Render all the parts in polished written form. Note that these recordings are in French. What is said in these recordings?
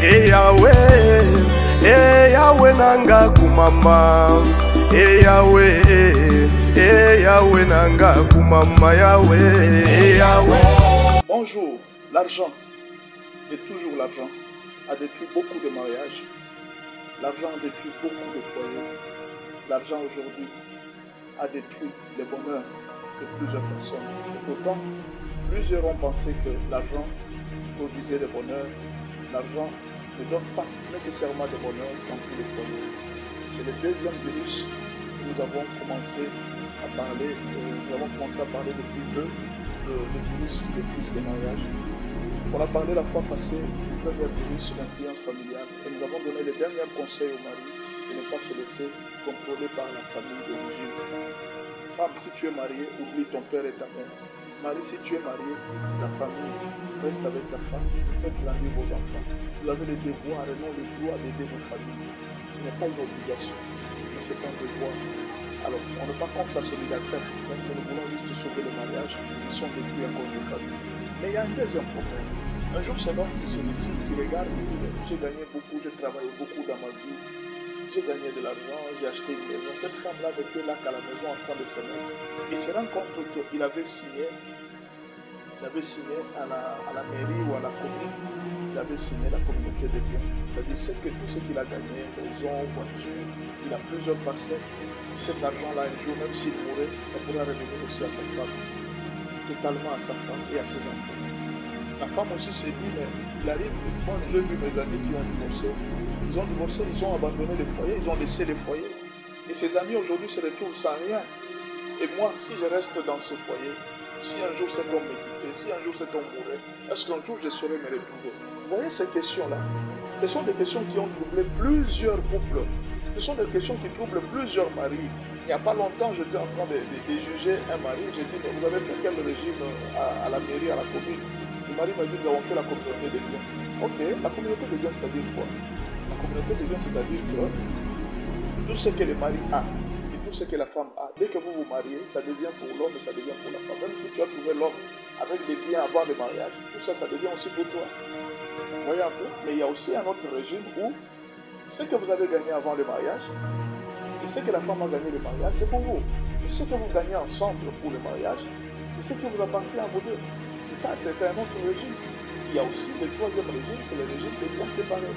Yahweh nanga kumama, Yahweh nanga kumama, Yahweh. Bonjour, l'argent, et toujours l'argent, a détruit beaucoup de mariages. L'argent a détruit beaucoup de foyers. L'argent aujourd'hui a détruit le bonheur de plusieurs personnes. Et pourtant, plusieurs ont pensé que l'argent produisait le bonheur. L'argent ne donne pas nécessairement de bonheur dans tous les foyers. C'est le deuxième virus que nous avons commencé à parler. Nous avons commencé à parler depuis peu le virus qui détruit les mariages. On a parlé la fois passée du premier virus, l'influence familiale. Et nous avons donné le dernier conseil au mari de ne pas se laisser contrôler par la famille d'origine. Femme, si tu es mariée, oublie ton père et ta mère. Marie, si tu es marié, quitte ta famille, reste avec ta femme, faites grandir vos enfants. Vous avez le devoir et non le droit d'aider vos familles. Ce n'est pas une obligation, mais c'est un devoir. Alors, on n'est pas contre la solidarité africaine, mais nous voulons juste sauver le mariage qui sont détruits à cause des familles. Mais il y a un deuxième problème. Un jour, c'est l'homme qui se décide, qui regarde et dit j'ai gagné beaucoup, j'ai travaillé beaucoup dans ma vie, j'ai gagné de l'argent, j'ai acheté une maison. Cette femme-là n'était là qu'à la maison en train de se mettre. Il se rend compte qu'il avait signé à la mairie ou à la commune, il avait signé la communauté des biens. C'est-à-dire que tout ce qu'il a gagné, maison, voiture, il a plusieurs parcelles. Cet argent-là, un jour, même s'il mourait, ça pourrait revenir aussi à sa femme, totalement à sa femme et à ses enfants. La femme aussi s'est dit, mais il arrive une fois, j'ai vu mes amis qui ont divorcé, ils ont abandonné les foyers, ils ont laissé les foyers. Et ses amis aujourd'hui se retrouvent sans rien. Et moi, si je reste dans ce foyer, si un jour cet homme me quittait, si un jour cet homme mourait, est-ce qu'un jour je saurais me retrouver? Vous voyez ces questions-là? Ce sont des questions qui ont troublé plusieurs couples. Ce sont des questions qui troublent plusieurs maris. Il n'y a pas longtemps, j'étais en train de juger un mari. J'ai dit, mais vous avez fait quel régime à la mairie, à la commune? Le mari m'a dit, nous avons fait la communauté des biens. Ok, la communauté des biens, c'est-à-dire quoi? La communauté des biens, c'est-à-dire que tout ce que le mari a, tout ce que la femme a, dès que vous vous mariez, ça devient pour l'homme et ça devient pour la femme. Même si tu as trouvé l'homme avec des biens avant le mariage, tout ça, ça devient aussi pour toi. Vous voyez un peu? Mais il y a aussi un autre régime où ce que vous avez gagné avant le mariage et ce que la femme a gagné le mariage, c'est pour vous. Et ce que vous gagnez ensemble pour le mariage, c'est ce qui vous appartient à vous deux. C'est ça, c'est un autre régime. Il y a aussi le troisième régime, c'est le régime des biens séparés.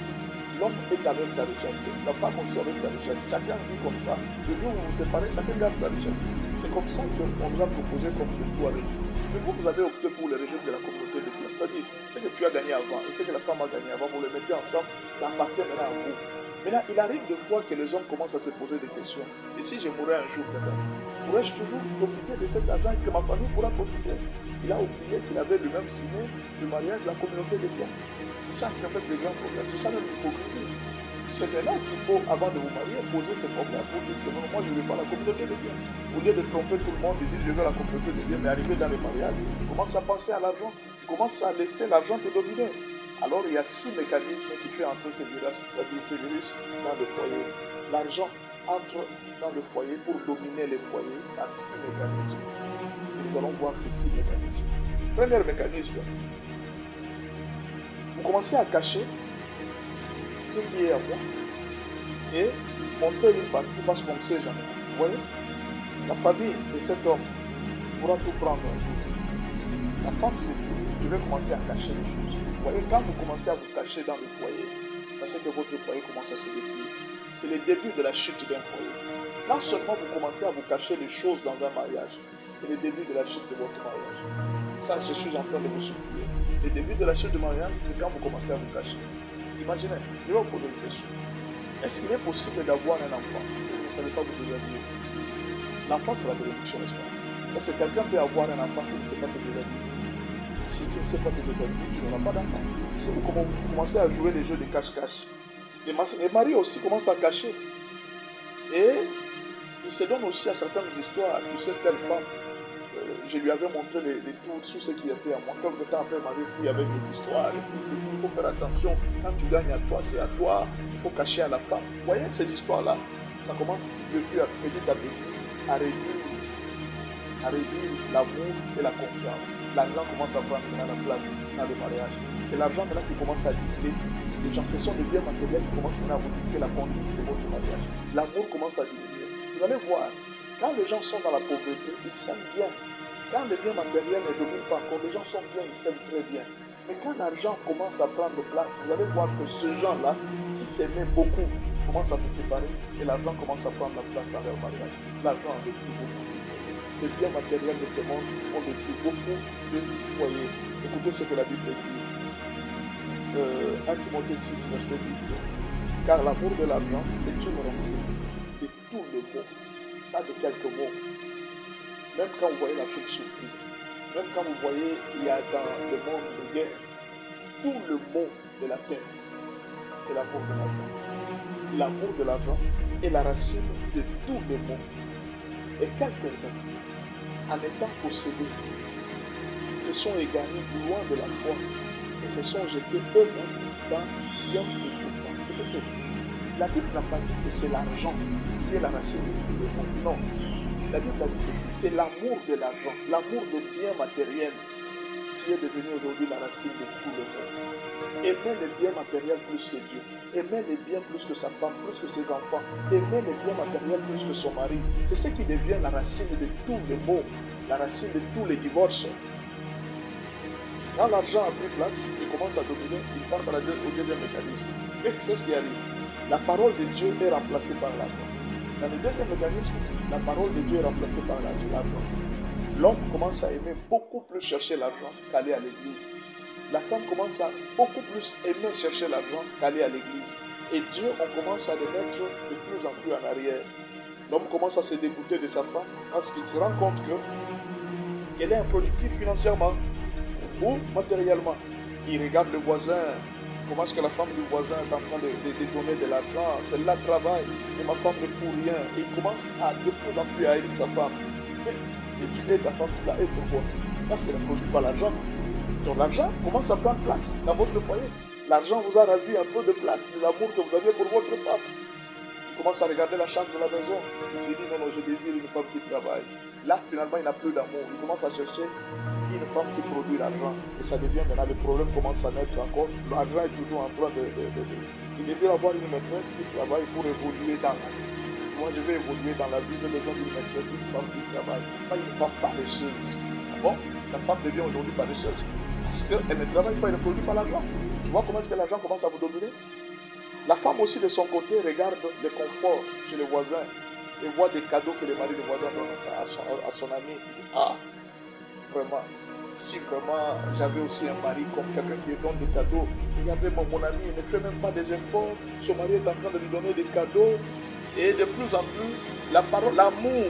L'homme est avec sa richesse, la femme aussi avec sa richesse. Chacun vit comme ça. Le jour où vous vous séparez, chacun garde sa richesse. C'est comme ça qu'on nous a proposé comme le trois régimes. Mais vous avez opté pour le régime de la communauté de biens. C'est-à-dire, ce que tu as gagné avant et ce que la femme a gagné avant, vous le mettez ensemble, ça appartient maintenant à vous. Maintenant, il arrive des fois que les hommes commencent à se poser des questions. Et si je mourrais un jour demain, pourrais-je toujours profiter de cet argent? Est-ce que ma famille pourra profiter? Il a oublié qu'il avait lui-même signé le mariage de la communauté des biens. C'est ça qui a fait le grand problème. C'est ça l'hypocrisie. C'est maintenant qu'il faut, avant de vous marier, poser ce problème pour dire que moi je ne veux pas la communauté des biens. Au lieu de tromper tout le monde et dire je veux la communauté des biens, mais arriver dans le mariage, tu commences à penser à l'argent, tu commences à laisser l'argent te dominer. Alors il y a 6 mécanismes qui font entrer ces virus dans le foyer. L'argent entre dans le foyer pour dominer les foyers par 6 mécanismes. Et nous allons voir ces 6 mécanismes. Premier mécanisme, vous commencez à cacher ce qui est à moi et montrer une partie parce qu'on ne sait jamais. Vous voyez? La famille de cet homme pourra tout prendre un jour. La femme s'est dit, je vais commencer à cacher les choses. Vous voyez, quand vous commencez à vous cacher dans le foyer, sachez que votre foyer commence à se détruire. C'est le début de la chute d'un foyer. Quand seulement vous commencez à vous cacher les choses dans un mariage, c'est le début de la chute de votre mariage. Ça, je suis en train de vous supplier. Le début de la chute du mariage, c'est quand vous commencez à vous cacher. Imaginez, je vais vous poser une question. Est-ce qu'il est possible d'avoir un enfant si vous ne savez pas vous déshabiller? L'enfant, c'est la bénédiction, n'est-ce pas? Est-ce que quelqu'un peut avoir un enfant s'il ne sait pas se déshabiller? Si tu ne sais pas te déshabiller, tu n'auras pas d'enfant. Si vous commencez à jouer les jeux de cache-cache, les maris aussi commencent à cacher. Et ils se donnent aussi à certaines histoires. Tu sais, telle femme, je lui avais montré tout ce qui était à moi. Quelque temps après, elle m'avait fouillé avec des histoires. Et puis, il faut faire attention. Quand tu gagnes à toi, c'est à toi. Il faut cacher à la femme. Vous voyez, ces histoires-là, ça commence petit à petit à réduire l'amour et la confiance. l'argent commence à prendre la place dans le mariage. C'est l'argent maintenant qui commence à dicter les gens. Ce sont les biens matériels qui commencent maintenant à vous dicter la conduite de votre mariage. L'amour commence à diminuer. Vous allez voir, quand les gens sont dans la pauvreté, ils s'aiment bien. Quand les biens matériels ne dominent pas encore, les gens sont bien, ils s'aiment très bien. Mais quand l'argent commence à prendre place, vous allez voir que ces gens-là, qui s'aimaient beaucoup, commencent à se séparer et l'argent commence à prendre la place dans leur mariage. L'argent a détruit beaucoup de foyers. Les biens matériels de ce monde ont détruit beaucoup de foyers. Écoutez ce que la Bible dit. 1 Timothée 6, verset 10. Car l'amour de l'argent est une racine de tous les maux, pas de quelques mots. Même quand vous voyez l'Afrique souffrir, même quand vous voyez il y a dans le monde des guerres, tout le mot de la terre, c'est l'amour de l'argent. L'amour de l'argent est la racine de tous les maux. Et quelques-uns, en étant possédés, se sont égarés loin de la foi et se sont jetés eux-mêmes dans bien de tout temps. Écoutez, la Bible n'a pas dit que c'est l'argent qui est la racine de tout le monde. Non. La Bible a dit ceci, c'est l'amour de l'argent, l'amour des biens matériels qui est devenu aujourd'hui la racine de tout le monde. Aimer les biens matériels plus que Dieu, aimer les biens plus que sa femme, plus que ses enfants, aimer les biens matériels plus que son mari, c'est ce qui devient la racine de tous les maux, la racine de tous les divorces. Quand l'argent a pris place, il commence à dominer, il passe au deuxième mécanisme. Et c'est ce qui arrive. La parole de Dieu est remplacée par l'argent. Dans le deuxième mécanisme, la parole de Dieu est remplacée par l'argent. L'homme commence à aimer beaucoup plus chercher l'argent qu'aller à l'église. La femme commence à beaucoup plus aimer chercher l'argent qu'aller à l'église. Et Dieu, on commence à le mettre de plus en plus en arrière. L'homme commence à se dégoûter de sa femme parce qu'il se rend compte qu'elle est improductive financièrement ou matériellement. Il regarde le voisin. Comment est-ce que la femme du voisin est en train de donner de l'argent? Celle-là travaille et ma femme ne fout rien. Et il commence à de plus en plus à aimer sa femme. Mais si tu aimes ta femme, tu la aimes pourquoi? Parce qu'elle ne produit pas l'argent. Donc l'argent commence à prendre place dans votre foyer. L'argent vous a ravi un peu de place de l'amour que vous aviez pour votre femme. Il commence à regarder la chambre de la maison. Il s'est dit non, non, je désire une femme qui travaille. Là, finalement, il n'a plus d'amour. Il commence à chercher une femme qui produit l'argent. Et ça devient maintenant, le problème commence à naître encore. L'argent est toujours en train de... Il désire avoir une maîtresse qui travaille pour évoluer dans la vie. Moi, je vais évoluer dans la vie, j'ai besoin d'une maîtresse, d'une femme qui travaille. Pas une femme paresseuse. Bon, ta femme devient aujourd'hui paresseuse. Parce qu'elle ne travaille pas, elle ne produit pas l'argent. Tu vois comment est-ce que l'argent commence à vous dominer? La femme aussi, de son côté, regarde le confort chez les voisins et voit des cadeaux que les maris des voisins donnent à son ami. Il dit, ah, vraiment, si vraiment j'avais aussi un mari comme quelqu'un qui donne des cadeaux, regardez mon ami, il ne fait même pas des efforts, son mari est en train de lui donner des cadeaux, et de plus en plus, l'amour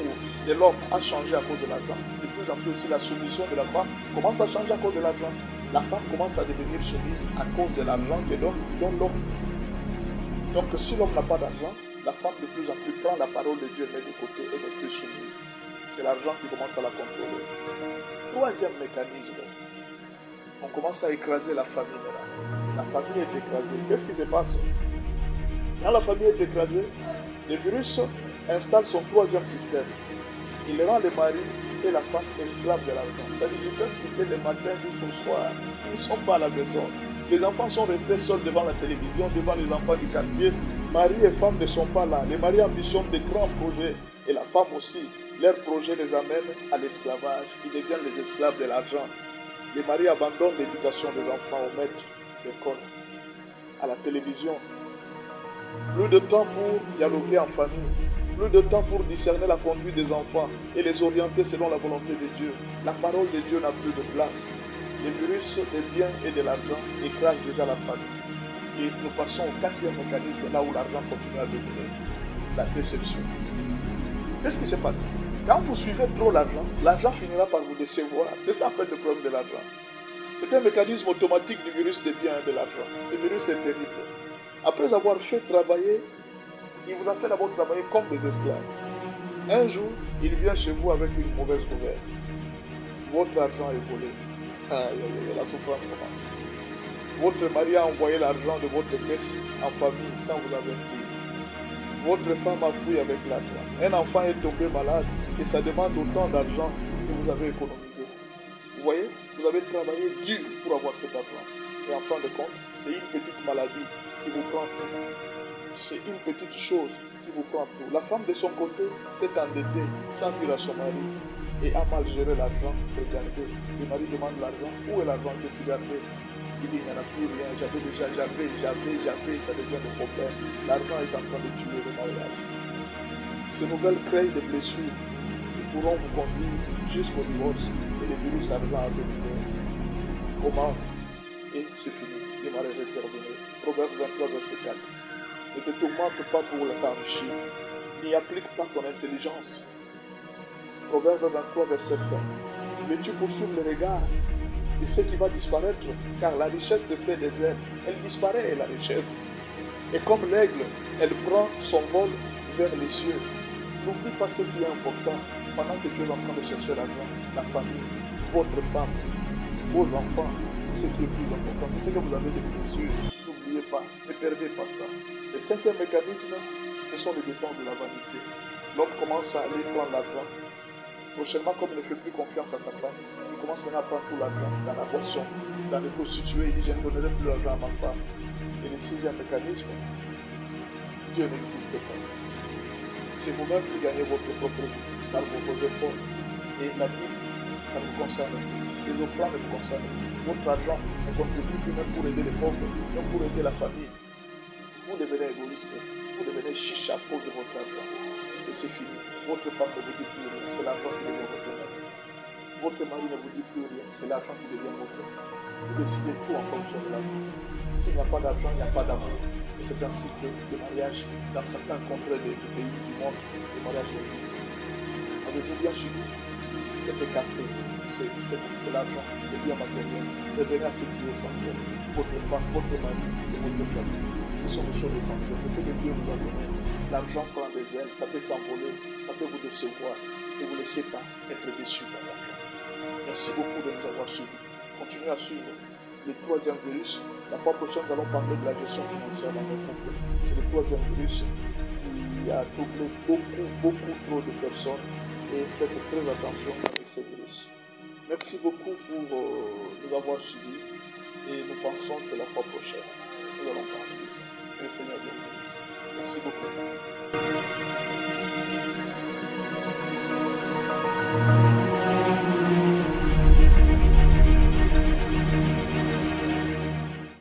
de l'homme a changé à cause de l'argent. De plus en plus aussi, la soumission de la femme commence à changer à cause de l'argent. La femme commence à devenir soumise à cause de l'argent que donne l'homme. Donc si l'homme n'a pas d'argent, la femme de plus en plus prend la parole de Dieu, met de côté et n'est plus soumise. C'est l'argent qui commence à la contrôler. Troisième mécanisme, on commence à écraser la famille maintenant. La famille est écrasée. Qu'est-ce qui se passe? Quand la famille est écrasée, le virus installe son troisième système. Il rend le mari et la femme esclaves de l'argent. C'est-à-dire qu'ils peuvent quitter le matin jusqu'au soir. Ils ne sont pas à la maison. Les enfants sont restés seuls devant la télévision, devant les enfants du quartier. Mari et femme ne sont pas là. Les maris ambitionnent de grands projets. Et la femme aussi. Leurs projets les amènent à l'esclavage. Ils deviennent les esclaves de l'argent. Les maris abandonnent l'éducation des enfants au maître d'école, à la télévision. Plus de temps pour dialoguer en famille. Plus de temps pour discerner la conduite des enfants et les orienter selon la volonté de Dieu. La parole de Dieu n'a plus de place. Le virus des biens et de l'argent écrase déjà la famille. Et nous passons au quatrième mécanisme, là où l'argent continue à dominer. La déception. Qu'est-ce qui se passe? Quand vous suivez trop l'argent, l'argent finira par vous décevoir. C'est ça en fait le problème de l'argent. C'est un mécanisme automatique du virus des biens et de l'argent. Ce virus est terrible. Après avoir fait travailler, il vous a fait d'abord travailler comme des esclaves. Un jour, il vient chez vous avec une mauvaise nouvelle. Votre argent est volé. La souffrance commence. Votre mari a envoyé l'argent de votre caisse en famille sans vous avertir. Votre femme a fui avec l'argent. Un enfant est tombé malade et ça demande autant d'argent que vous avez économisé. Vous voyez, vous avez travaillé dur pour avoir cet argent. Et en fin de compte, c'est une petite maladie qui vous prend tout. C'est une petite chose qui vous prend tout. La femme de son côté s'est endettée sans dire à son mari et a mal géré l'argent. Regardez, le mari demande l'argent. Où est l'argent que tu gardais? Il dit, il n'y en a plus rien. J'avais, ça devient un problème. L'argent est en train de tuer le mariage. Ces nouvelles créent des blessures qui pourront vous conduire jusqu'au divorce et le virus argent à dominer. Comment? Et c'est fini. Le mariage est terminé. Proverbe 23, verset 4. Ne te tourmente pas pour t'enrichir. N'y applique pas ton intelligence. Proverbe 23, verset 5. Veux-tu poursuivre le regard de ce qui va disparaître? Car la richesse se fait des ailes. Elle disparaît, la richesse. Et comme l'aigle, elle prend son vol vers les cieux. N'oublie pas ce qui est important. Pendant que tu es en train de chercher l'argent, la famille, votre femme, vos enfants, c'est ce qui est plus important. C'est ce que vous avez de précieux. N'oubliez pas, ne perdez pas ça. Le cinquième mécanisme, ce sont les dépenses de la vanité. L'homme commence à aller prendre l'argent. Prochainement, comme il ne fait plus confiance à sa femme, il commence maintenant à prendre tout l'argent dans la boisson, dans les prostituées. Il dit, je ne donnerai plus l'argent à ma femme. Et le sixième mécanisme, Dieu n'existe pas. C'est vous-même qui gagnez votre propre vie par vos efforts. Et la Bible, ça vous concerne. Les offrandes vous concernent. Votre argent ne contribue plus même pour aider les pauvres, même pour aider la famille. Vous devenez égoïste. Vous devenez chiche à cause de votre argent. Et c'est fini. Votre femme ne vous dit plus rien. C'est l'argent qui devient votre maître. Votre mari ne vous dit plus rien. C'est l'argent qui devient votre maître. Vous décidez tout en fonction de l'argent. S'il n'y a pas d'argent, il n'y a pas d'amour. Et c'est un cycle de mariage. Dans certains contrées du pays, du monde, le mariage existe. Avez-vous bien suivi? Faites écarter. C'est l'argent, le bien matériel. Revenez à ce qui est essentiel. Votre femme, votre mari et votre famille. Ce sont des choses essentielles. C'est ce que Dieu vous a donné. L'argent prend des ailes, ça peut s'envoler, ça peut vous décevoir. Ne vous laissez pas être déçu par l'argent. Merci beaucoup de nous avoir suivis. Continuez à suivre le troisième virus. La fois prochaine, nous allons parler de la gestion financière dans un couple. C'est le troisième virus qui a troublé beaucoup trop de personnes. Et faites très attention avec ces virus. Merci beaucoup pour nous avoir suivis. Et nous pensons que la fois prochaine, nous allons parler de ça. Que le Seigneur vous bénisse. Merci beaucoup.